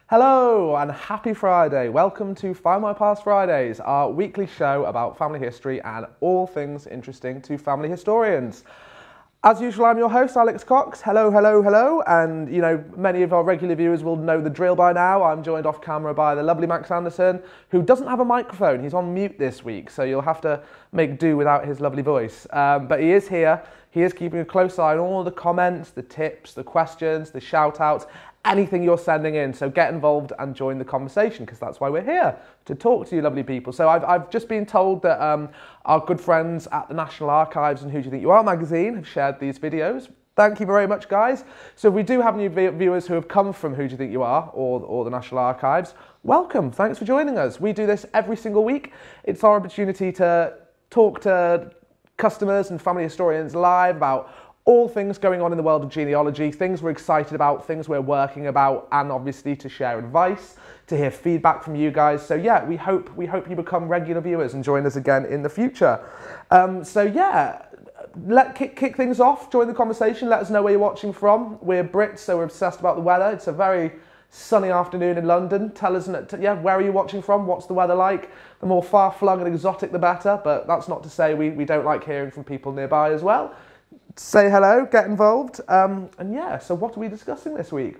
Hello and happy Friday. Welcome to Find My Past Fridays, our weekly show about family history and all things interesting to family historians. As usual, I'm your host, Alex Cox. Hello, hello, hello. And, you know, many of our regular viewers will know the drill by now. I'm joined off camera by the lovely Max Anderson, who doesn't have a microphone. He's on mute this week, so you'll have to make do without his lovely voice. But he is here. He is keeping a close eye on all the comments, the tips, the questions, the shout-outs, anything you're sending in. So get involved and join the conversation, because that's why we're here, to talk to you lovely people. So I've just been told that our good friends at the National Archives and Who Do You Think You Are magazine have shared these videos. Thank you very much, guys. So if we do have new viewers who have come from Who Do You Think You Are or the National Archives, welcome. Thanks for joining us. We do this every single week. It's our opportunity to talk to customers and family historians live about all things going on in the world of genealogy, things we're excited about, things we're working about, and obviously to share advice, to hear feedback from you guys. So yeah, we hope you become regular viewers and join us again in the future. So yeah, kick things off, join the conversation, let us know where you're watching from. We're Brits, so we're obsessed about the weather. It's a very sunny afternoon in London. Tell us, where are you watching from? What's the weather like? The more far-flung and exotic, the better, but that's not to say we don't like hearing from people nearby as well. Say hello, get involved, and yeah, so what are we discussing this week?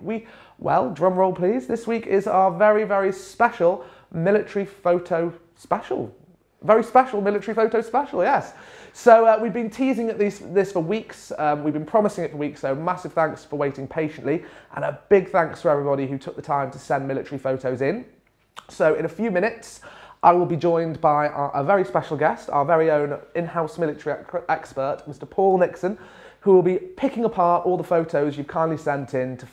Well, drum roll please, this week is our very, very special military photo special. Very special military photo special, yes. So we've been teasing at this for weeks, we've been promising it for weeks, so massive thanks for waiting patiently, and a big thanks for everybody who took the time to send military photos in. So in a few minutes, I will be joined by a very special guest, our very own in-house military expert, Mr. Paul Nixon, who will be picking apart all the photos you've kindly sent in to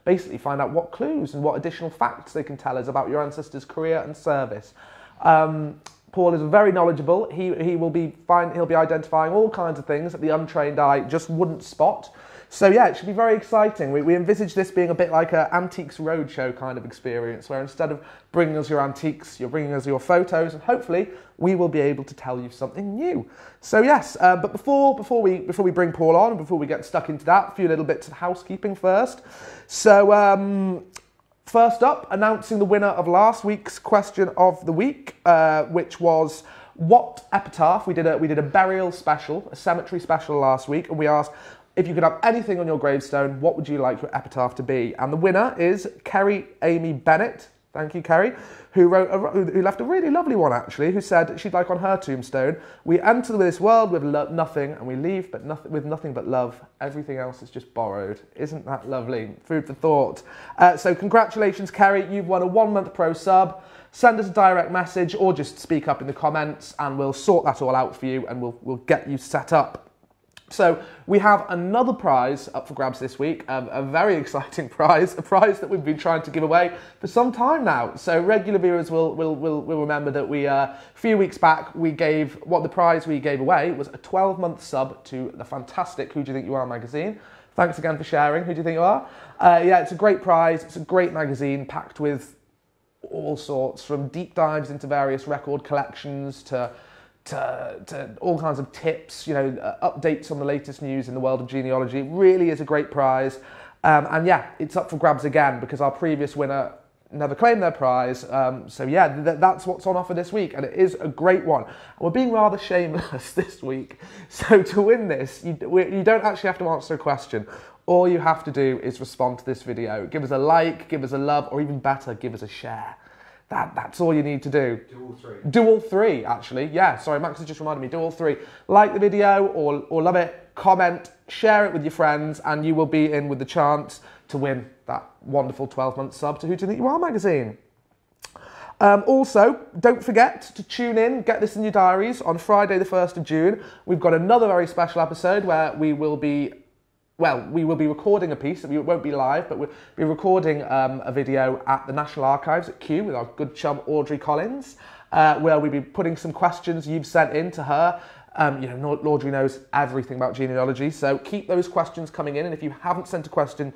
basically find out what clues and what additional facts they can tell us about your ancestors' career and service. Paul is very knowledgeable. He'll be identifying all kinds of things that the untrained eye just wouldn't spot. So yeah, it should be very exciting. We envisage this being a bit like an Antiques Roadshow kind of experience, where instead of bringing us your antiques, you're bringing us your photos, and hopefully we will be able to tell you something new. So yes, but before we bring Paul on, before we get stuck into that, a few little bits of housekeeping first. So first up, announcing the winner of last week's question of the week, which was what epitaph. We did a burial special, a cemetery special last week, and we asked, if you could have anything on your gravestone, what would you like your epitaph to be? And the winner is Kerry Amy Bennett. Thank you, Kerry, who left a really lovely one, actually, who said she'd like on her tombstone, we enter this world with nothing, and we leave with nothing but love. Everything else is just borrowed. Isn't that lovely? Food for thought. So congratulations, Kerry. You've won a 1-month pro sub. Send us a direct message or just speak up in the comments, and we'll sort that all out for you, and we'll get you set up. So we have another prize up for grabs this week, a very exciting prize, a prize that we've been trying to give away for some time now. So regular viewers will remember that we, a few weeks back, the prize we gave away was a 12-month sub to the fantastic Who Do You Think You Are magazine. Thanks again for sharing, Who Do You Think You Are? Yeah, it's a great prize, it's a great magazine packed with all sorts, from deep dives into various record collections to all kinds of tips, updates on the latest news in the world of genealogy. It really is a great prize. And yeah, it's up for grabs again because our previous winner never claimed their prize. So yeah, that's what's on offer this week, and it is a great one. And we're being rather shameless this week. So to win this, you don't actually have to answer a question. All you have to do is respond to this video. Give us a like, give us a love, or even better, give us a share. That's all you need to do. Do all three. Do all three, actually. Yeah, sorry, Max has just reminded me. Do all three. Like the video or love it, comment, share it with your friends, and you will be in with the chance to win that wonderful 12-month sub to Who Do You Think You Are magazine. Also, don't forget to tune in, get this in your diaries, on Friday the 1st of June. We've got another very special episode where we will be recording a piece. It won't be live, but we'll be recording a video at the National Archives at Kew with our good chum Audrey Collins, where we'll be putting some questions you've sent in to her. Audrey knows everything about genealogy, so keep those questions coming in. And if you haven't sent a question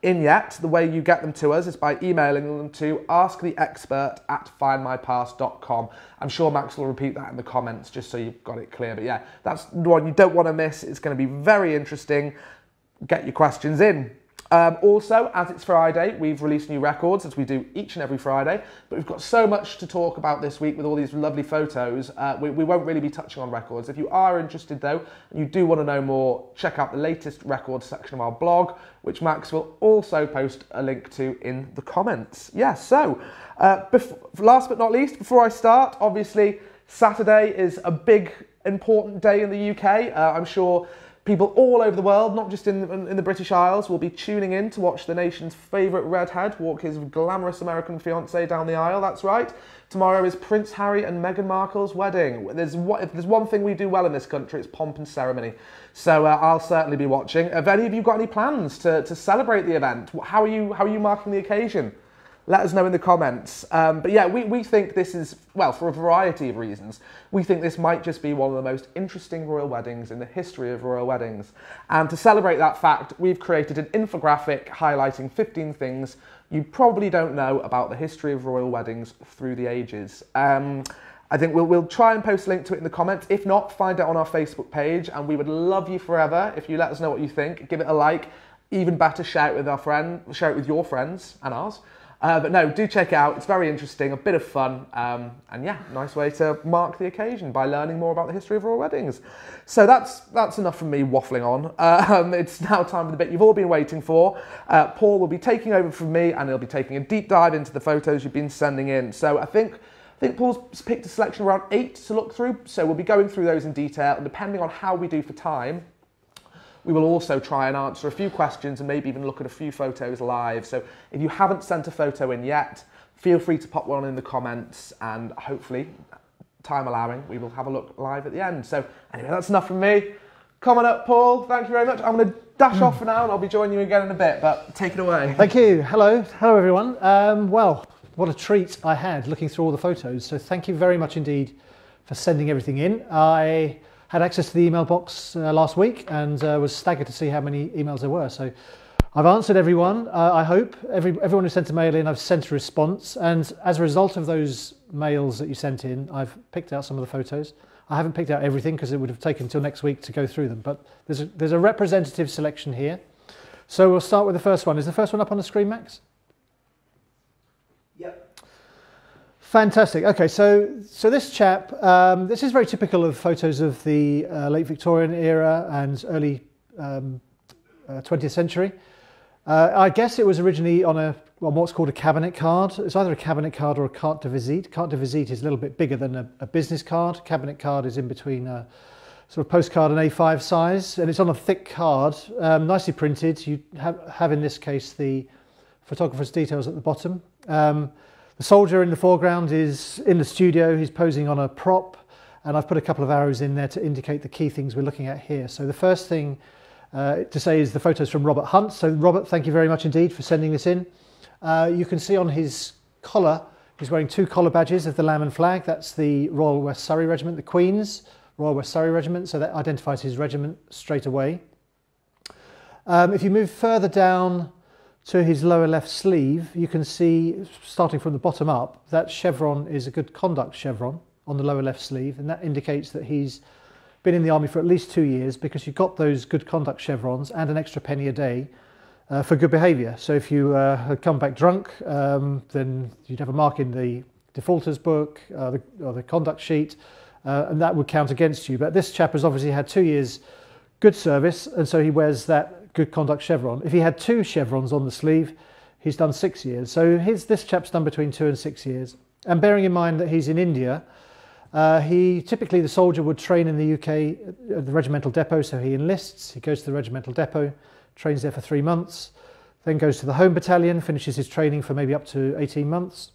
in yet, the way you get them to us is by emailing them to asktheexpert@findmypast.com. I'm sure Max will repeat that in the comments just so you've got it clear. But yeah, that's the one you don't want to miss. It's going to be very interesting. Get your questions in. Also, as it's Friday, we've released new records, as we do each and every Friday, but we've got so much to talk about this week with all these lovely photos, we won't really be touching on records. If you are interested though, and you do want to know more, check out the latest records section of our blog, which Max will also post a link to in the comments. Yeah, so, last but not least, before I start, obviously, Saturday is a big, important day in the UK. I'm sure people all over the world, not just in the British Isles, will be tuning in to watch the nation's favourite redhead walk his glamorous American fiancée down the aisle. That's right. Tomorrow is Prince Harry and Meghan Markle's wedding. If there's one thing we do well in this country, it's pomp and ceremony. So I'll certainly be watching. Have any of you got any plans to celebrate the event? How are you marking the occasion? Let us know in the comments. But yeah, we think this is, well, for a variety of reasons, we think this might just be one of the most interesting royal weddings in the history of royal weddings. And to celebrate that fact, we've created an infographic highlighting 15 things you probably don't know about the history of royal weddings through the ages. I think we'll try and post a link to it in the comments. If not, find it on our Facebook page, and we would love you forever if you let us know what you think. Give it a like. Even better, share it with your friends and ours. But no, do check it out. It's very interesting, a bit of fun, and yeah, nice way to mark the occasion by learning more about the history of royal weddings. So that's enough from me waffling on. It's now time for the bit you've all been waiting for. Paul will be taking over from me, and he'll be taking a deep dive into the photos you've been sending in. So I think Paul's picked a selection of around 8 to look through, so we'll be going through those in detail, and depending on how we do for time, we will also try and answer a few questions and maybe even look at a few photos live. So if you haven't sent a photo in yet, feel free to pop one in the comments, and hopefully, time allowing, we will have a look live at the end. So anyway, that's enough from me. Coming up, Paul, thank you very much. I'm going to dash off for now and I'll be joining you again in a bit, but take it away. Thank you. Hello everyone. Well, what a treat I had looking through all the photos. So thank you very much indeed for sending everything in. I had access to the email box last week and was staggered to see how many emails there were. So I've answered everyone, I hope. Everyone who sent a mail in, I've sent a response. And as a result of those mails that you sent in, I've picked out some of the photos. I haven't picked out everything because it would have taken until next week to go through them. But there's a representative selection here. So we'll start with the first one. Is the first one up on the screen, Max? Yep. Fantastic. Okay, so this chap, this is very typical of photos of the late Victorian era and early 20th century. I guess it was originally on what's called a cabinet card. It's either a cabinet card or a carte de visite. Carte de visite is a little bit bigger than a business card. Cabinet card is in between a sort of postcard and A5 size, and it's on a thick card, nicely printed. You have in this case the photographer's details at the bottom. The soldier in the foreground is in the studio. He's posing on a prop, and I've put a couple of arrows in there to indicate the key things we're looking at here. So the first thing to say is the photos from Robert Hunt. So Robert, thank you very much indeed for sending this in. You can see on his collar, he's wearing 2 collar badges of the Lamb and Flag. That's the Royal West Surrey Regiment, the Queen's Royal West Surrey Regiment. So that identifies his regiment straight away. If you move further down to his lower left sleeve, you can see, starting from the bottom up, that chevron is a good conduct chevron on the lower left sleeve, and that indicates that he's been in the army for at least 2 years, because you've got those good conduct chevrons and an extra penny a day for good behaviour. So if you had come back drunk, then you'd have a mark in the defaulter's book or the conduct sheet, and that would count against you. But this chap has obviously had 2 years good service, and so he wears that good conduct chevron. If he had 2 chevrons on the sleeve, he's done 6 years. So this chap's done between 2 and 6 years. And bearing in mind that he's in India, the soldier would train in the UK at the regimental depot. So he enlists, he goes to the regimental depot, trains there for 3 months, then goes to the home battalion, finishes his training for maybe up to 18 months.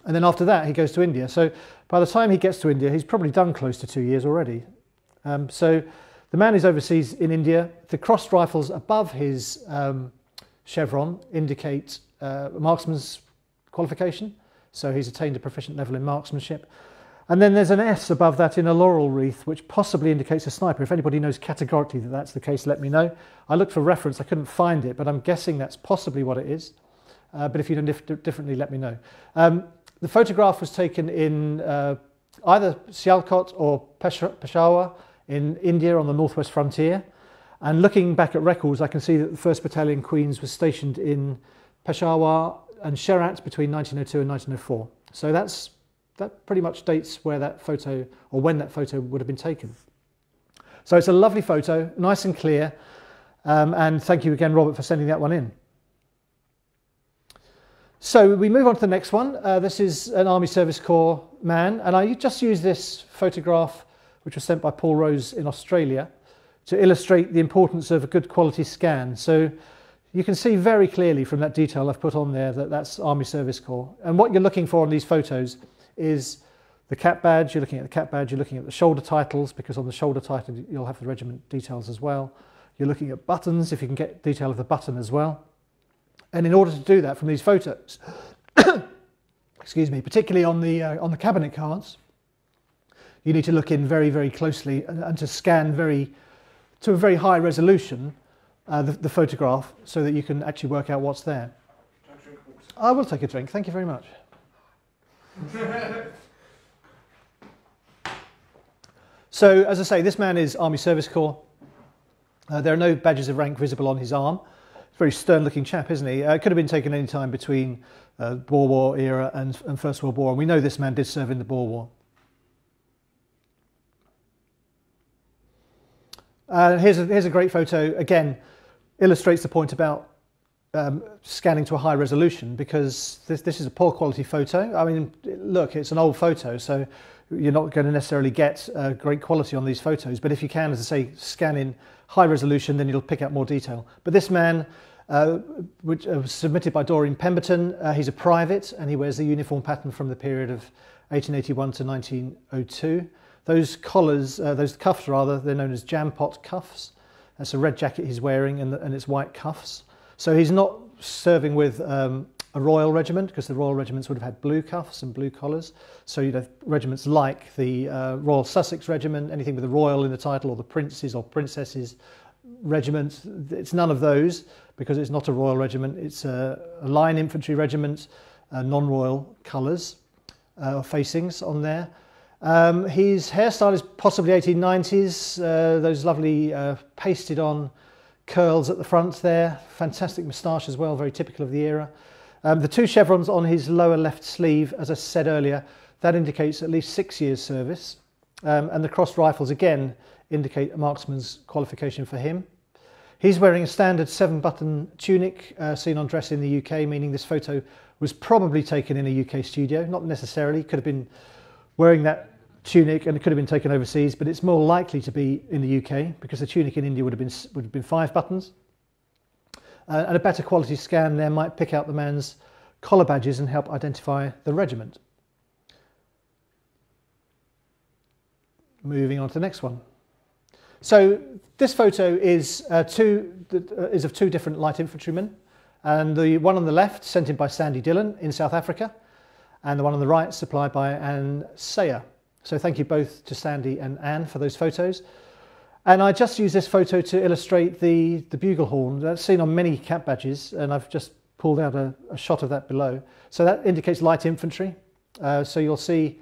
And then after that, he goes to India. So by the time he gets to India, he's probably done close to 2 years already. So the man is overseas in India. The crossed rifles above his chevron indicate marksman's qualification. So he's attained a proficient level in marksmanship. And then there's an S above that in a laurel wreath, which possibly indicates a sniper. If anybody knows categorically that that's the case, let me know. I looked for reference, I couldn't find it, but I'm guessing that's possibly what it is. But if you know differently, let me know. The photograph was taken in either Sialkot or Peshawar in India on the northwest frontier. And looking back at records, I can see that the 1st Battalion Queens was stationed in Peshawar and Sherat between 1902 and 1904. So that pretty much dates where that photo, or when that photo would have been taken. So it's a lovely photo, nice and clear, and thank you again, Robert, for sending that one in. So we move on to the next one. This is an Army Service Corps man, and I just used this photograph, which was sent by Paul Rose in Australia, to illustrate the importance of a good quality scan. So you can see very clearly from that detail I've put on there that that's Army Service Corps. And what you're looking for on these photos is the cap badge. You're looking at the cap badge, you're looking at the shoulder titles, because on the shoulder title you'll have the regiment details as well. You're looking at buttons, if you can get detail of the button as well. And in order to do that from these photos, excuse me, particularly on the cabinet cards, you need to look in very, very closely and to scan to a very high resolution the photograph, so that you can actually work out what's there. I will take a drink, thank you very much. So, as I say, this man is Army Service Corps. There are no badges of rank visible on his arm. He's a very stern-looking chap, isn't he? It could have been taken any time between Boer War era and First World War, and we know this man did serve in the Boer War. Here's a great photo. Again, illustrates the point about scanning to a high resolution, because this is a poor quality photo. I mean, look, it's an old photo, so you're not going to necessarily get great quality on these photos. But if you can, as I say, scan in high resolution, then you'll pick up more detail. But this man, which was submitted by Doreen Pemberton, he's a private, and he wears the uniform pattern from the period of 1881 to 1902. Those collars, those cuffs rather, they're known as jam pot cuffs. That's a red jacket he's wearing, and it's white cuffs. So he's not serving with a royal regiment, because the royal regiments would have had blue cuffs and blue collars. So you'd have regiments like the Royal Sussex Regiment, anything with the royal in the title, or the Princes or Princesses Regiment. It's none of those, because it's not a royal regiment. It's a line infantry regiment, non-royal colours, facings on there. His hairstyle is possibly 1890s, those lovely pasted on curls at the front there, fantastic moustache as well, very typical of the era. The 2 chevrons on his lower left sleeve, as I said earlier, that indicates at least 6 years service, and the crossed rifles again indicate a marksman's qualification for him. He's wearing a standard 7-button tunic seen on dress in the UK, meaning this photo was probably taken in a UK studio, not necessarily, could have been wearing that tunic and it could have been taken overseas, but it's more likely to be in the UK, because the tunic in India would have been 5 buttons. And a better quality scan there might pick out the man's collar badges and help identify the regiment. Moving on to the next one. So this photo is of 2 different light infantrymen, and the one on the left sent in by Sandy Dillon in South Africa, and the one on the right supplied by Anne Sayer. So thank you both to Sandy and Anne for those photos. And I just use this photo to illustrate the bugle horn. That's seen on many cap badges, and I've just pulled out a shot of that below. So that indicates light infantry. So you'll see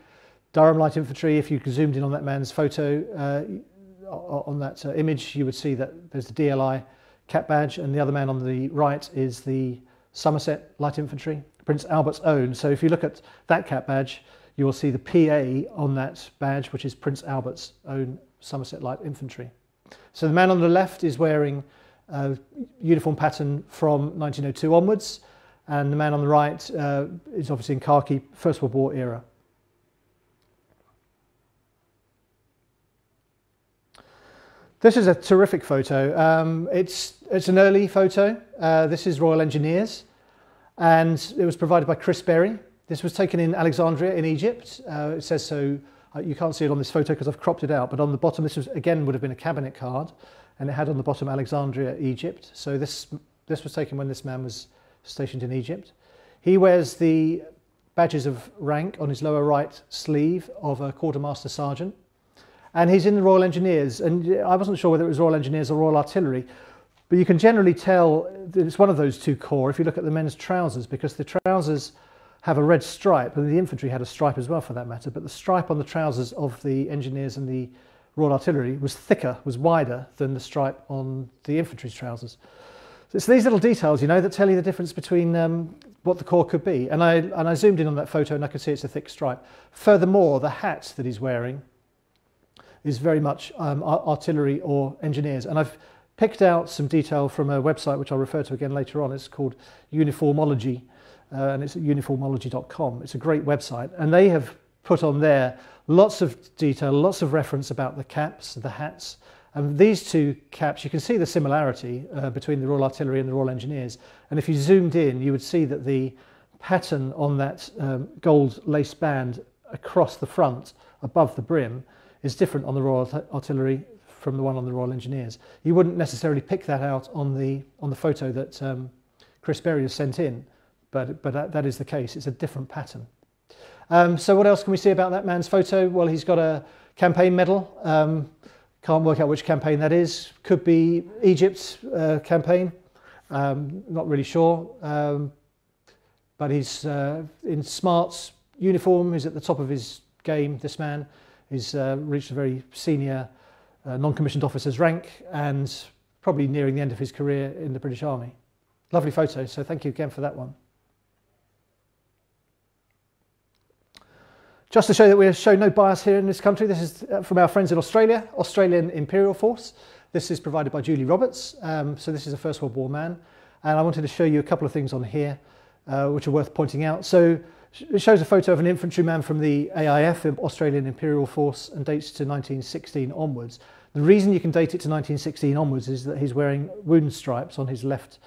Durham light infantry. If you zoomed in on that man's photo, on that image, you would see that there's the DLI cap badge, and the other man on the right is the Somerset light infantry, Prince Albert's own. So if you look at that cap badge, you will see the PA on that badge, which is Prince Albert's own Somerset Light Infantry. So the man on the left is wearing a uniform pattern from 1902 onwards, and the man on the right is obviously in khaki, First World War era. This is a terrific photo. It's an early photo. This is Royal Engineers, and it was provided by Chris Berry. This was taken in Alexandria in Egypt. It says so. You can't see it on this photo because I've cropped it out, but on the bottom, this was again would have been a cabinet card, and it had on the bottom Alexandria, Egypt. So this was taken when this man was stationed in Egypt. He wears the badges of rank on his lower right sleeve of a quartermaster sergeant, and he's in the Royal Engineers. And I wasn't sure whether it was Royal Engineers or Royal Artillery, but you can generally tell that it's one of those 2 corps if you look at the men's trousers, because the trousers have a red stripe, and the infantry had a stripe as well for that matter, but the stripe on the trousers of the engineers and the Royal Artillery was thicker, was wider than the stripe on the infantry's trousers. So it's these little details, you know, that tell you the difference between what the corps could be. And I zoomed in on that photo and I could see it's a thick stripe. Furthermore, the hat that he's wearing is very much artillery or engineers. And I've picked out some detail from a website which I'll refer to again later on. It's called Uniformology, and it's at uniformology.com. It's a great website, and they have put on there lots of detail, lots of reference about the caps, the hats. And these two caps, you can see the similarity between the Royal Artillery and the Royal Engineers. And if you zoomed in, you would see that the pattern on that gold lace band across the front, above the brim, is different on the Royal Artillery from the one on the Royal Engineers. You wouldn't necessarily pick that out on the photo that Chris Berry has sent in, but that is the case. It's a different pattern. So what else can we see about that man's photo? Well, he's got a campaign medal. Can't work out which campaign that is. Could be Egypt's campaign. Not really sure. But he's in smart uniform. He's at the top of his game, this man. He's reached a very senior non-commissioned officer's rank and probably nearing the end of his career in the British Army. Lovely photo, so thank you again for that one. Just to show that we show no bias here in this country, this is from our friends in Australia, Australian Imperial Force. This is provided by Julie Roberts, so this is a First World War man. And I wanted to show you a couple of things on here which are worth pointing out. So it shows a photo of an infantryman from the AIF, Australian Imperial Force, and dates to 1916 onwards. The reason you can date it to 1916 onwards is that he's wearing wound stripes on his left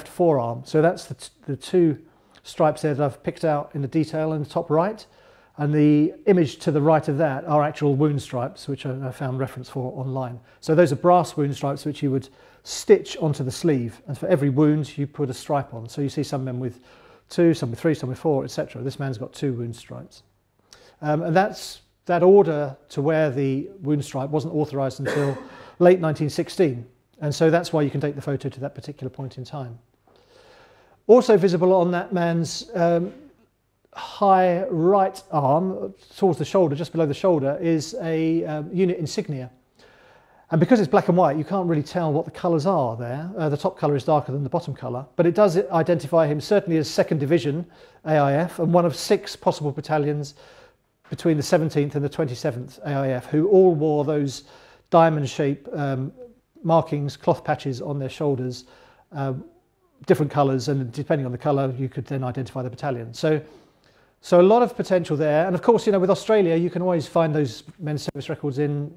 forearm. So that's the two stripes there that I've picked out in the detail in the top right. And the image to the right of that are actual wound stripes, which I found reference for online. So those are brass wound stripes which you would stitch onto the sleeve. And for every wound, you put a stripe on. So you see some men with 2, some with 3, some with 4, etc. This man's got 2 wound stripes. And that order to wear the wound stripe wasn't authorised until late 1916. And so that's why you can date the photo to that particular point in time. Also visible on that man's high right arm, towards the shoulder, just below the shoulder, is a unit insignia. And because it's black and white, you can't really tell what the colours are there. The top colour is darker than the bottom colour, but it does identify him certainly as 2nd Division AIF and one of 6 possible battalions between the 17th and the 27th AIF, who all wore those diamond-shaped markings, cloth patches on their shoulders, different colours, and depending on the colour, you could then identify the battalion. So a lot of potential there. And of course, you know, with Australia, you can always find those men's service records in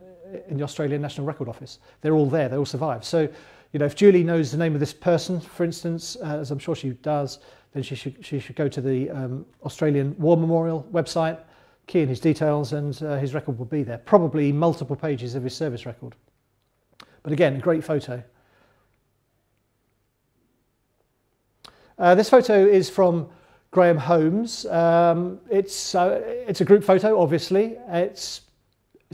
the Australian National Record Office. They're all there, they all survive. So, you know, if Julie knows the name of this person, for instance, as I'm sure she does, then she should go to the Australian War Memorial website, key in his details, and his record will be there. Probably multiple pages of his service record. But again, a great photo. This photo is from Graham Holmes. It's a group photo, obviously. It's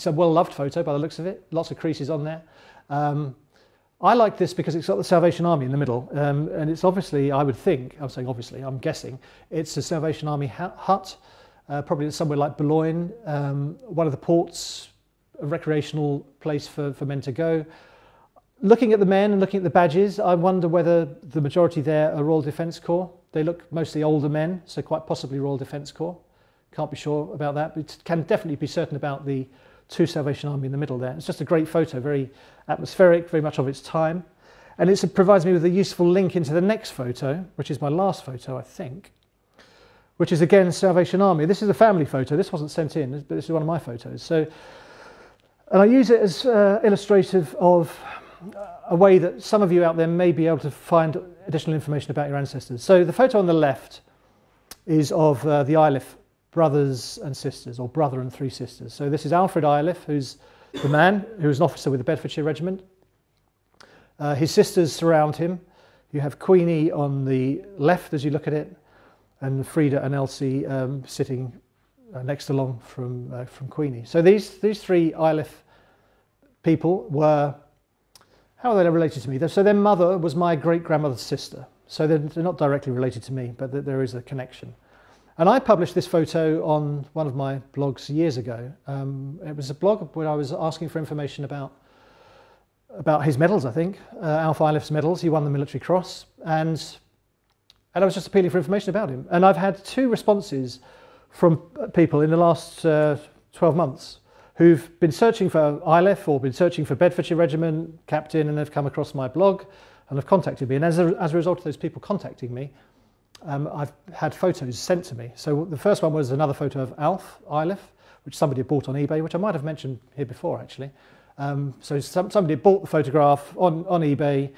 a well-loved photo by the looks of it. Lots of creases on there. I like this because it's got the Salvation Army in the middle, and it's obviously, I would think, I'm saying obviously, I'm guessing, it's a Salvation Army hut, probably somewhere like Boulogne, one of the ports, a recreational place for men to go. Looking at the men and looking at the badges, I wonder whether the majority there are Royal Defence Corps. They look mostly older men, so quite possibly Royal Defence Corps. Can't be sure about that, but can definitely be certain about the 2 Salvation Army in the middle there. It's just a great photo, very atmospheric, very much of its time. And it provides me with a useful link into the next photo, which is my last photo, I think, which is again Salvation Army. This is a family photo. This wasn't sent in, but this is one of my photos. So, and I use it as illustrative of a way that some of you out there may be able to find additional information about your ancestors. So the photo on the left is of the Iliff brothers and sisters, or brother and 3 sisters. So this is Alfred Iliff, who's the man, who's an officer with the Bedfordshire Regiment. His sisters surround him. You have Queenie on the left as you look at it, and Frida and Elsie sitting next along from Queenie. So these 3 Iliff people were, how are they related to me? So their mother was my great-grandmother's sister. So they're not directly related to me, but there is a connection. And I published this photo on one of my blogs years ago. It was a blog where I was asking for information about his medals, I think, Alf Eilif's medals. He won the Military Cross, and I was just appealing for information about him. And I've had 2 responses from people in the last 12 months who've been searching for Eilif or been searching for Bedfordshire Regiment captain, and they've come across my blog and have contacted me. And as a result of those people contacting me, I've had photos sent to me. So the first one was another photo of Alf Eilif, which somebody had bought on eBay, which I might have mentioned here before, actually. So somebody bought the photograph on eBay.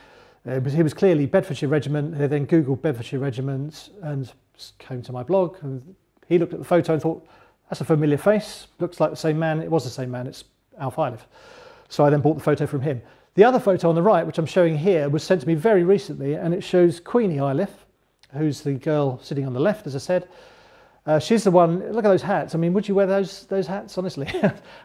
He was clearly Bedfordshire Regiment. They then Googled Bedfordshire Regiment and came to my blog. And he looked at the photo and thought, that's a familiar face. Looks like the same man. It was the same man. It's Alf Eilif. So I then bought the photo from him. The other photo on the right, which I'm showing here, was sent to me very recently, and it shows Queenie Eilif, who's the girl sitting on the left, as I said. She's the one. Look at those hats. I mean, would you wear those hats, honestly?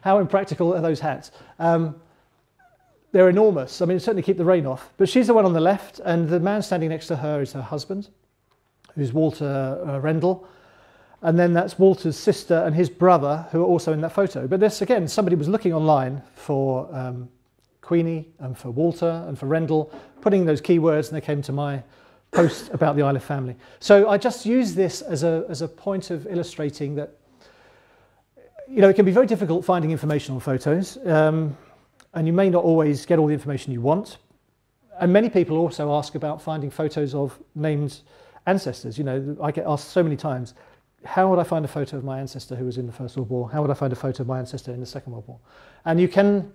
How impractical are those hats? They're enormous. I mean, certainly keep the rain off. But she's the one on the left, and the man standing next to her is her husband, who's Walter Rendell. And then that's Walter's sister and his brother, who are also in that photo. But this, again, somebody was looking online for Queenie and for Walter and for Rendell, putting those keywords, and they came to my post about the Eilif family. So I just use this as a point of illustrating that, you know, it can be very difficult finding information on photos, and you may not always get all the information you want. And many people also ask about finding photos of named ancestors. You know, I get asked so many times, how would I find a photo of my ancestor who was in the First World War? How would I find a photo of my ancestor in the Second World War? And you can,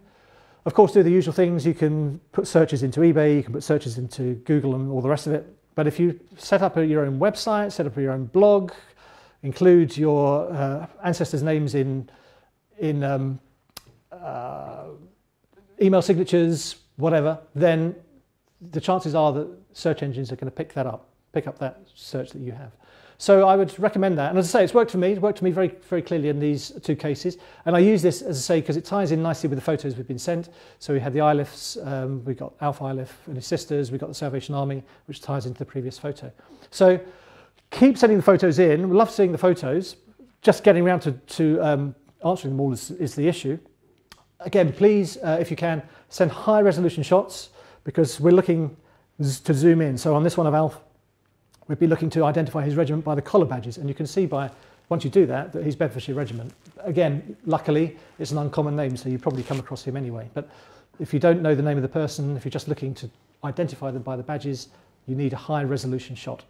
of course, do the usual things. You can put searches into eBay, you can put searches into Google and all the rest of it. But if you set up your own website, set up your own blog, include your ancestors' names in email signatures, whatever, then the chances are that search engines are going to pick up that search that you have. So I would recommend that. And as I say, it's worked for me. It's worked for me very, very clearly in these 2 cases. And I use this, as I say, because it ties in nicely with the photos we've been sent. So we had the Eilifs, we got Alf Eilif and his sisters, we got the Salvation Army, which ties into the previous photo. So keep sending the photos in. We love seeing the photos. Just getting around to answering them all is the issue. Again, please, if you can, send high resolution shots, because we're looking to zoom in. So on this one of Alf, we'd be looking to identify his regiment by the collar badges, and you can see once you do that he's Bedfordshire Regiment. Again, luckily, it's an uncommon name, so you probably come across him anyway. But if you don't know the name of the person, if you're just looking to identify them by the badges, you need a high resolution shot.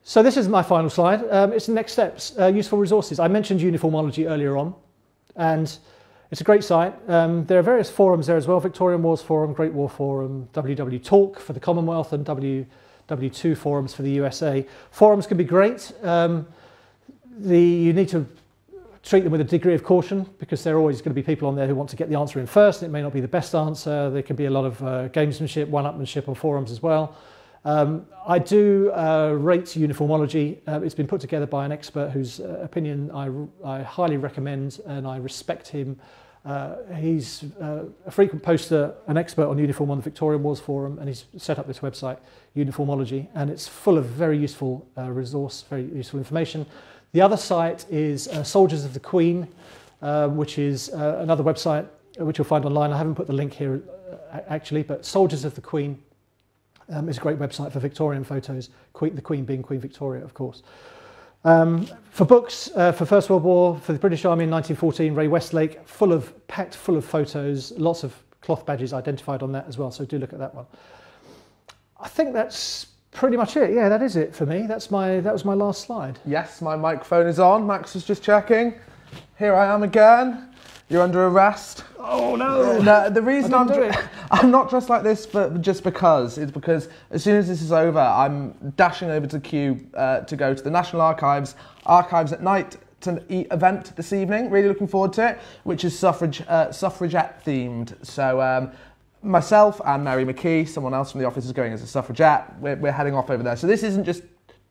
So this is my final slide. It's the next steps, useful resources. I mentioned Uniformology earlier on, and it's a great site. There are various forums there as well: Victorian Wars Forum, Great War Forum, WW Talk for the Commonwealth, and WW2 forums for the USA. Forums can be great. You need to treat them with a degree of caution, because there are always going to be people on there who want to get the answer in first, and it may not be the best answer. There can be a lot of gamesmanship, one-upmanship on forums as well. I do rate Uniformology. It's been put together by an expert whose opinion I highly recommend, and I respect him. He's a frequent poster, an expert on uniform on the Victorian Wars Forum, and he's set up this website, Uniformology, and it's full of very useful resource, very useful information. The other site is Soldiers of the Queen, which is another website which you'll find online. I haven't put the link here actually, but Soldiers of the Queen is a great website for Victorian photos, the Queen being Queen Victoria, of course. For books, for First World War, for the British Army in 1914, Ray Westlake, packed full of photos, lots of cloth badges identified on that as well, so do look at that one. I think that's pretty much it. Yeah, that is it for me. That was my last slide. Yes, my microphone is on. Max was just checking. Here I am again. You're under arrest. Oh no! No, the reason I'm not dressed like this, but just because it's because as soon as this is over, I'm dashing over to Kew to go to the National Archives at Night event this evening. Really looking forward to it, which is suffragette themed. So myself and Mary McKee, someone else from the office, is going as a suffragette. We're heading off over there. So this isn't just.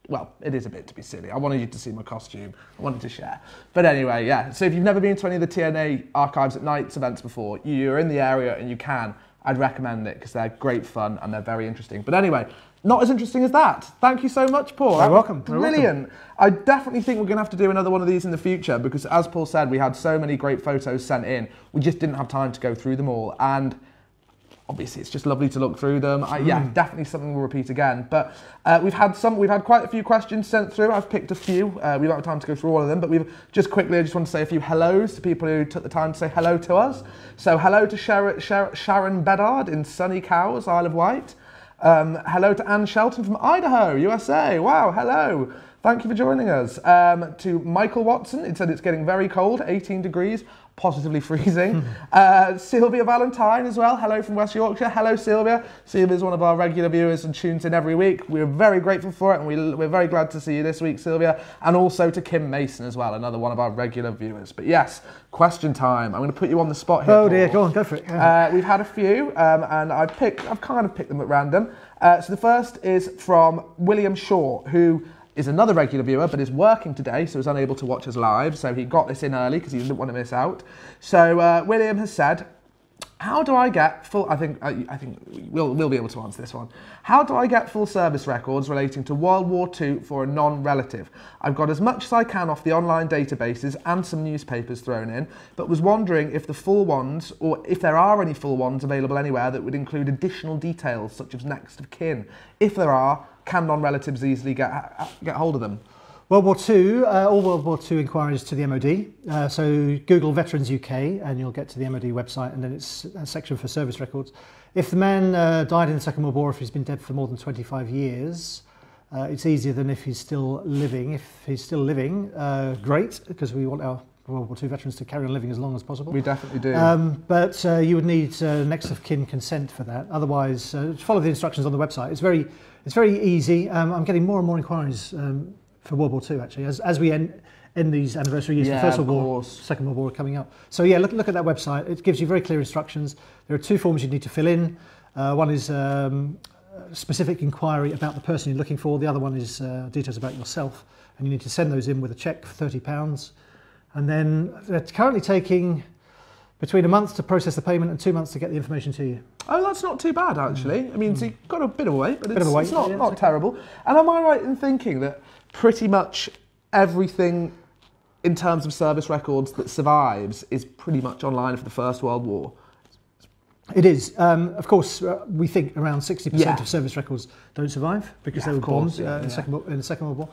Well, it is a bit to be silly. I wanted you to see my costume. I wanted to share. But anyway, yeah. So if you've never been to any of the TNA Archives at Night events before, you're in the area and you can, I'd recommend it because they're great fun and they're very interesting. But anyway, not as interesting as that. Thank you so much, Paul. You're welcome. Brilliant. I definitely think we're going to have to do another one of these in the future because, as Paul said, we had so many great photos sent in. We just didn't have time to go through them all. And obviously, it's just lovely to look through them. Yeah, definitely something we'll repeat again. But we've had quite a few questions sent through. I've picked a few. We don't have time to go through all of them, but I just want to say a few hellos to people who took the time to say hello to us. So hello to Sharon Bedard in sunny Cowes, Isle of Wight. Hello to Anne Shelton from Idaho, USA. Wow, hello. Thank you for joining us. To Michael Watson, it said it's getting very cold, 18 degrees, positively freezing. Sylvia Valentine as well, hello from West Yorkshire. Hello, Sylvia. Sylvia's one of our regular viewers and tunes in every week. We're very grateful for it, and we're very glad to see you this week, Sylvia. And also to Kim Mason as well, another one of our regular viewers. But yes, question time. I'm going to put you on the spot here. Oh dear, go on, go for it. We've had a few, and I've kind of picked them at random. So the first is from William Shaw, who is another regular viewer, but is working today, so is unable to watch us live. So he got this in early because he didn't want to miss out. So William has said, how do I get full... I think we'll be able to answer this one. How do I get full service records relating to World War II for a non-relative? I've got as much as I can off the online databases and some newspapers thrown in, but was wondering if the full ones, or if there are any full ones available anywhere that would include additional details, such as next of kin. If there are, can non-relatives easily get hold of them? World War II, all World War II inquiries to the MOD. So Google Veterans UK and you'll get to the MOD website, and then it's a section for service records. If the man died in the Second World War, if he's been dead for more than 25 years, it's easier than if he's still living. If he's still living, great, because we want our World War II veterans to carry on living as long as possible. We definitely do. But you would need next of kin consent for that. Otherwise, follow the instructions on the website. It's very easy. I'm getting more and more inquiries for World War II, actually, as we end these anniversary years for First World War, Second World War coming up. So yeah, look at that website. It gives you very clear instructions. There are two forms you need to fill in. One is specific inquiry about the person you're looking for. The other one is details about yourself, and you need to send those in with a cheque for £30. And then they're currently taking between a month to process the payment and 2 months to get the information to you. Oh, that's not too bad, actually. I mean, so you've got a bit of a wait, but it's not terrible. And am I right in thinking that pretty much everything in terms of service records that survives is pretty much online for the First World War? It is. Of course, we think around 60% of service records don't survive because they were bombed in the Second World War.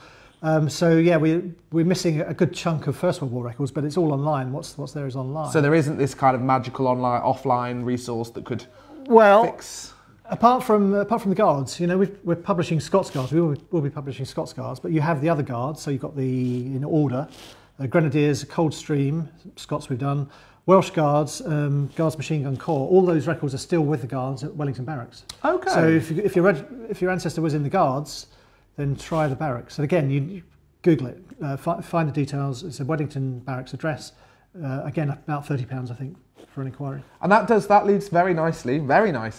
So yeah, we're missing a good chunk of First World War records, but it's all online. What's there is online. So there isn't this kind of magical online offline resource that could fix. Apart from the guards, you know, we're publishing Scots Guards. We will be publishing Scots Guards, but you have the other guards. So you've got in order, Grenadiers, Coldstream, Scots we've done, Welsh Guards, Guards Machine Gun Corps. All those records are still with the Guards at Wellington Barracks. Okay. So if your ancestor was in the Guards, then try the barracks. And again, you Google it, find the details. It's a Wellington Barracks address. Again, about £30, I think, for an inquiry. And that leads very nicely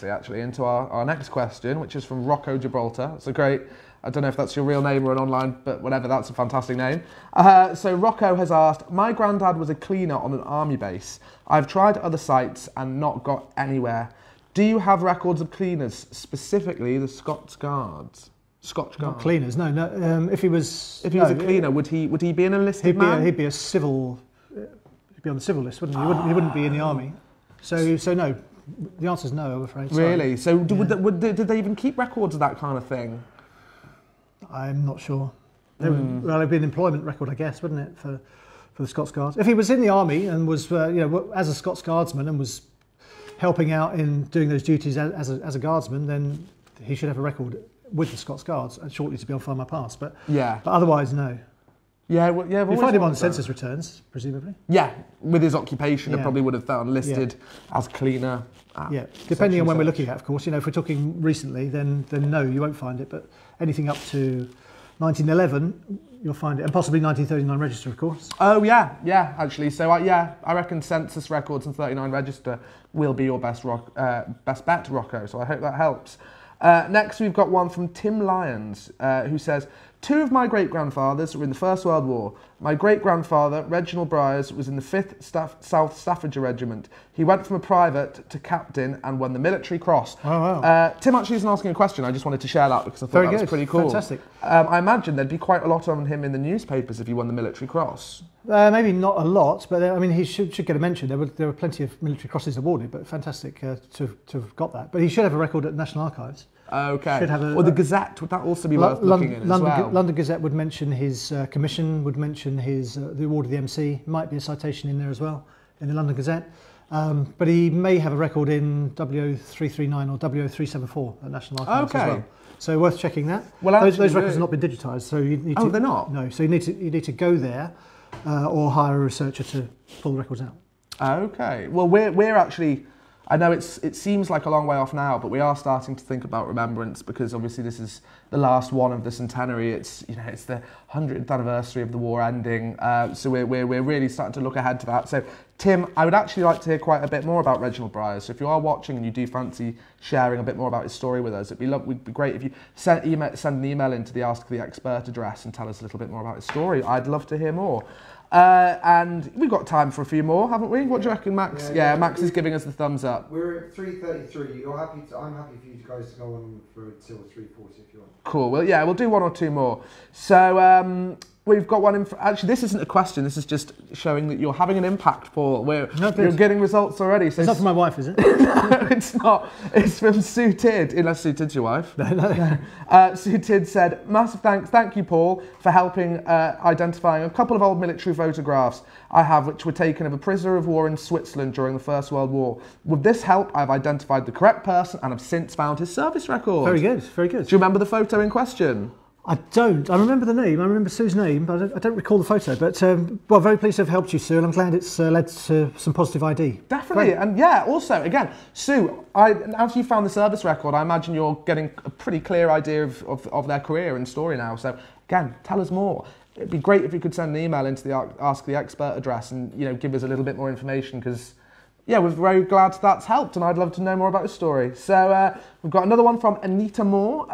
actually, into our next question, which is from Rocco Gibraltar. It's a great, I don't know if that's your real name or an online, but whatever, that's a fantastic name. So Rocco has asked, my granddad was a cleaner on an army base. I've tried other sites and not got anywhere. Do you have records of cleaners, specifically the Scotch Guards? Not cleaners, no. If he was a cleaner, would he be an enlisted man? He'd be a civil. He'd be on the civil list, wouldn't he? He wouldn't be in the army. So no. The answer is no, I'm afraid. Really? So did they even keep records of that kind of thing? I'm not sure. Well, it'd be an employment record, I guess, wouldn't it, for the Scots Guards? If he was in the army and was, as a Scots Guardsman and was helping out in doing those duties as a guardsman, then he should have a record with the Scots Guards shortly to be on Findmypast. But otherwise, no. Yeah, you find him on census returns, presumably. Yeah, with his occupation, it probably would have found listed as cleaner. Depending on when we're looking at, of course. You know, if we're talking recently, then no, you won't find it. But anything up to 1911, you'll find it, and possibly 1939 register, of course. Oh yeah, actually. So I reckon census records and 39 register will be your best bet, Rocco. So I hope that helps. Next, we've got one from Tim Lyons, who says, 2 of my great-grandfathers were in the First World War. My great-grandfather, Reginald Briers, was in the 5th South Staffordshire Regiment. He went from a private to captain and won the Military Cross. Oh, wow. Tim actually isn't asking a question. I just wanted to share that because I thought that was pretty cool. Fantastic. I imagine there'd be quite a lot on him in the newspapers if he won the Military Cross. Maybe not a lot, but I mean, he should get a mention. There were plenty of military crosses awarded, but fantastic to have got that. But he should have a record at National Archives. Okay. Should have or the Gazette, would that also be worth looking in as well? London Gazette would mention his commission, would mention his the award of the MC. Might be a citation in there as well in the London Gazette. But he may have a record in W0339 or W0374 at National Archives as well. So worth checking that. Well, those records have not been digitised, so you need to. They're not. No, so you need to go there or hire a researcher to pull the records out. Okay. Well, we're actually. I know it seems like a long way off now, but we are starting to think about remembrance because obviously this is the last one of the centenary. It's the 100th anniversary of the war ending, so we're really starting to look ahead to that. So Tim, I would actually like to hear quite a bit more about Reginald Briers. So if you are watching and you do fancy sharing a bit more about his story with us, it'd be great if you send an email into the Ask the Expert address and tell us a little bit more about his story. I'd love to hear more. And we've got time for a few more, haven't we? What do you reckon, Max? Yeah, Max is giving us the thumbs up. We're at 3:33. I'm happy for you guys to go on for until 3:40 if you want. Cool. Well, yeah, we'll do 1 or 2 more. So we've got one in. Actually, this isn't a question. This is just showing that you're having an impact, Paul. You're getting results already. So it's not for my wife, is it? No, it's not. It's from Sue Tidd. Unless Sue Tidd's your wife. No. Sue Tidd said, massive thanks. Thank you, Paul, for helping identifying a couple of old military photographs I have which were taken of a prisoner of war in Switzerland during the First World War. With this help, I've identified the correct person and have since found his service record. Very good, very good. Do you remember the photo in question? I don't. I remember the name. I remember Sue's name, but I don't recall the photo. But well, very pleased to have helped you, Sue, and I'm glad it's led to some positive ID. Definitely, great. And yeah, also again, Sue, after you found the service record, I imagine you're getting a pretty clear idea of their career and story now. So again, tell us more. It'd be great if you could send an email into the Ask the Expert address and give us a little bit more information because. Yeah, we're very glad that's helped and I'd love to know more about his story. So we've got another one from Anita Moore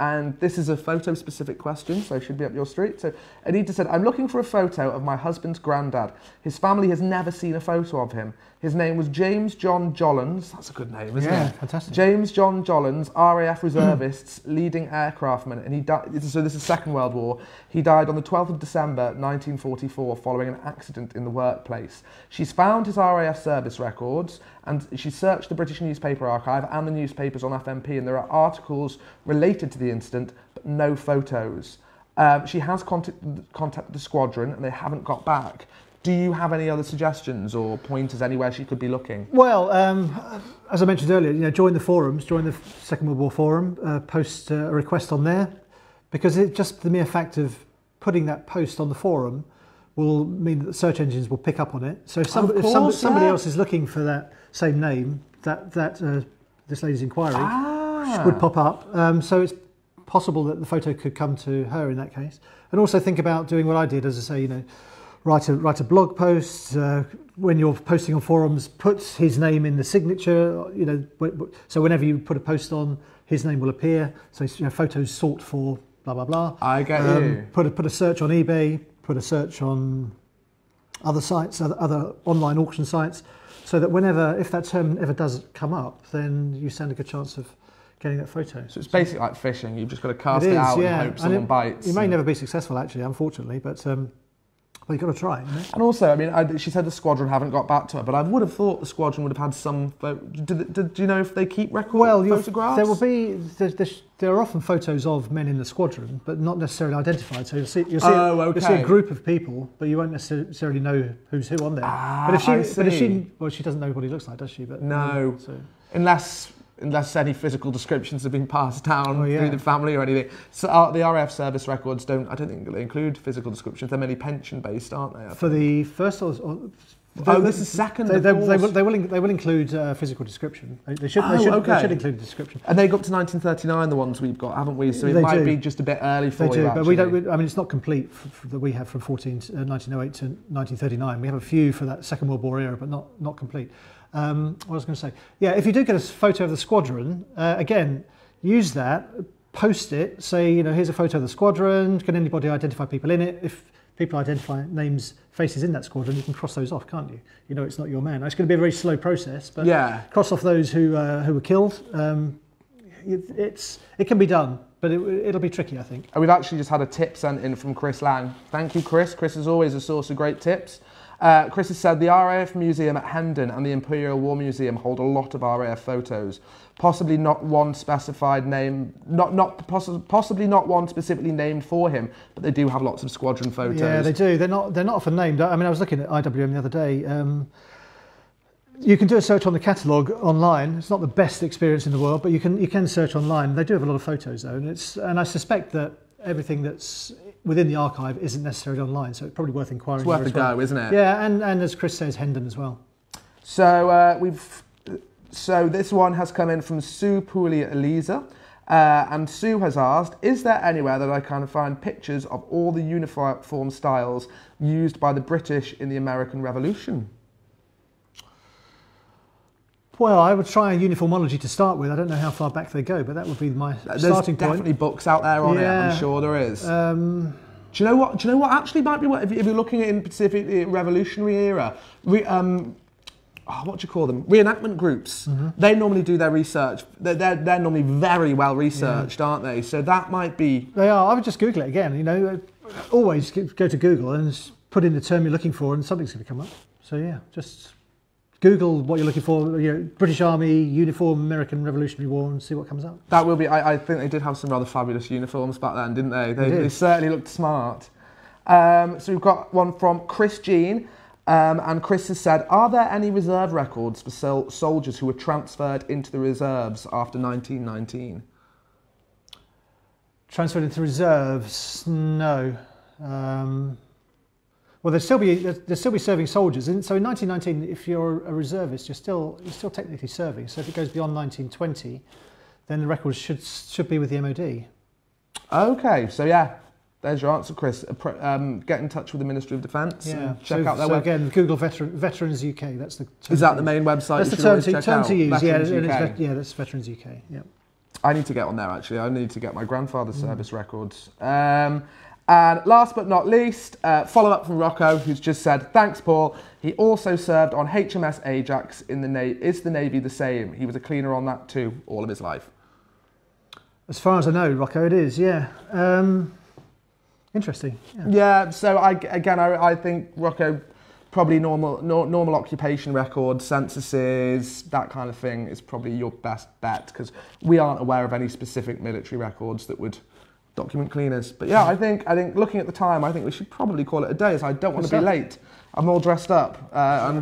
and this is a photo-specific question, so it should be up your street. So Anita said, I'm looking for a photo of my husband's granddad. His family has never seen a photo of him. His name was James John Jollens. That's a good name, isn't it? Yeah, fantastic. James John Jollens, RAF reservists, leading aircraftman, and he died. So this is Second World War. He died on the 12th of December 1944 following an accident in the workplace. She's found his RAF service records and she searched the British newspaper archive and the newspapers on FMP, and there are articles related to the incident, but no photos. She has contacted the squadron and they haven't got back. Do you have any other suggestions or pointers anywhere she could be looking? Well, as I mentioned earlier, join the forums, join the Second World War forum, post a request on there, because just the mere fact of putting that post on the forum will mean that the search engines will pick up on it. So if somebody else is looking for that same name, that this lady's inquiry would pop up. So it's possible that the photo could come to her in that case. And also think about doing what I did, as I say, write a blog post, when you're posting on forums, put his name in the signature, so whenever you put a post on, his name will appear. So photos sought for blah, blah, blah. I get you. Put a search on eBay, put a search on other sites, other online auction sites, so that if that term ever does come up, then you stand a good chance of getting that photo. So it's basically like fishing. You've just got to cast it out and hope someone bites. You may never be successful, actually, unfortunately, but well, you've got to try. And also, I mean, she said the squadron haven't got back to her, but I would have thought the squadron would have had some. Do you know if they keep photographs? There are often photos of men in the squadron, but not necessarily identified. So you'll see a group of people, but you won't necessarily know who's who on there. But if she doesn't know what he looks like, does she? But no, unless any physical descriptions have been passed down through the family or anything. So the RAF service records I don't think they include physical descriptions. They're mainly pension-based, aren't they? For the first this is second. They will include physical description. They should include a description. And they go up to 1939, the ones we've got, haven't we? So it might be just a bit early for you. They do, but we don't. I mean, it's not complete that we have from 1908 to 1939. We have a few for that Second World War era, but not complete. What I was going to say, if you do get a photo of the squadron, again, use that, post it, say, here's a photo of the squadron, can anybody identify people in it? If people identify names, faces in that squadron, you can cross those off, can't you? It's not your man. It's going to be a very slow process, but cross off those who were killed. It can be done, but it'll be tricky, I think. And we've actually just had a tip sent in from Chris Lang. Thank you, Chris. Chris is always a source of great tips. Chris has said the RAF Museum at Hendon and the Imperial War Museum hold a lot of RAF photos. Possibly not one specified name, possibly not one specifically named for him, but they do have lots of squadron photos. Yeah, they do. They're not often named. I mean, I was looking at IWM the other day. You can do a search on the catalogue online. It's not the best experience in the world, but you can search online. They do have a lot of photos though, and I suspect that everything that's within the archive isn't necessarily online, so it's probably worth inquiring. It's worth a go, isn't it? Yeah, and as Chris says, Hendon as well. So this one has come in from Sue Pooley Eliza, and Sue has asked, is there anywhere that I can find pictures of all the uniform styles used by the British in the American Revolution? Well, I would try a uniformology to start with. I don't know how far back they go, but that would be my starting point. There's definitely books out there on it, I'm sure there is. Do you know what actually might be, if you're looking at in specifically Revolutionary era, what do you call them? Reenactment groups. Mm-hmm. They normally do their research. They're normally very well researched, aren't they? So that might be... They are. I would just Google it again. Always go to Google and put in the term you're looking for and something's going to come up. So yeah, just Google what you're looking for, British Army, uniform, American Revolutionary War, and see what comes up. That will be... I think they did have some rather fabulous uniforms back then, didn't they? They certainly looked smart. So we've got one from Chris Jean. And Chris has said, are there any reserve records for soldiers who were transferred into the reserves after 1919? Transferred into reserves? No. Well, they'll still be serving soldiers. And so in 1919, if you're a reservist, you're still technically serving. So if it goes beyond 1920, then the records should be with the MOD. Okay, so yeah. There's your answer, Chris. Get in touch with the Ministry of Defence and check out their website. So again, Google Veterans UK. That's the term. Is that the main website? That's the term to use. That's Veterans UK. Yeah. I need to get on there actually. I need to get my grandfather's service records. And last but not least, follow up from Rocco, who's just said, thanks, Paul. He also served on HMS Ajax in the Navy. Is the Navy the same? He was a cleaner on that too, all of his life. As far as I know, Rocco, it is. Yeah. Interesting. Yeah. So I think Rocco, probably normal occupation records, censuses, that kind of thing is probably your best bet because we aren't aware of any specific military records that would document cleaners. But yeah, I think looking at the time, I think we should probably call it a day, as I don't want to be late. I'm all dressed up.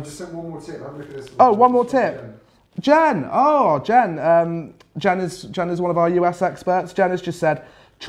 Just send one more tip. Have a look at this. One more tip. Jen. Oh, Jen. Jen is one of our US experts. Jen has just said.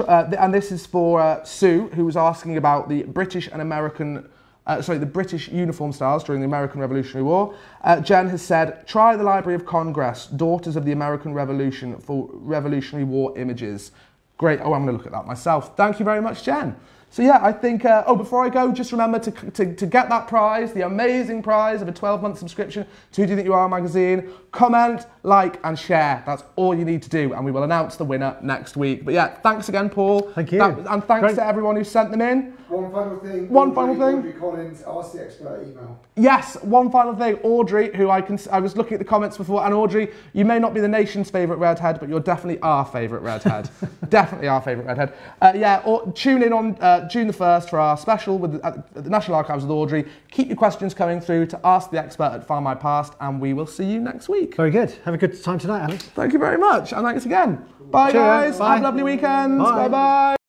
And this is for Sue, who was asking about the British and American, the British uniform styles during the American Revolutionary War. Jen has said, try the Library of Congress, Daughters of the American Revolution for Revolutionary War images. Great. Oh, I'm going to look at that myself. Thank you very much, Jen. So yeah, I think, before I go, just remember to get that prize, the amazing prize of a 12-month subscription to Who Do You Think You Are magazine. Comment, like, and share. That's all you need to do, and we will announce the winner next week. But yeah, thanks again, Paul. Thank you. And thanks to everyone who sent them in. One final thing. Audrey Collins, Ask the Expert email. Yes, one final thing. Audrey, who I was looking at the comments before, and Audrey, you may not be the nation's favourite redhead, but you're definitely our favourite redhead. Definitely our favourite redhead. Tune in on June the 1st for our special at the National Archives with Audrey. Keep your questions coming through to Ask the Expert at Findmypast, and we will see you next week. Very good. Have a good time tonight, Alex. Thank you very much, and thanks again. Bye, guys. Bye. Have lovely weekends. Bye-bye.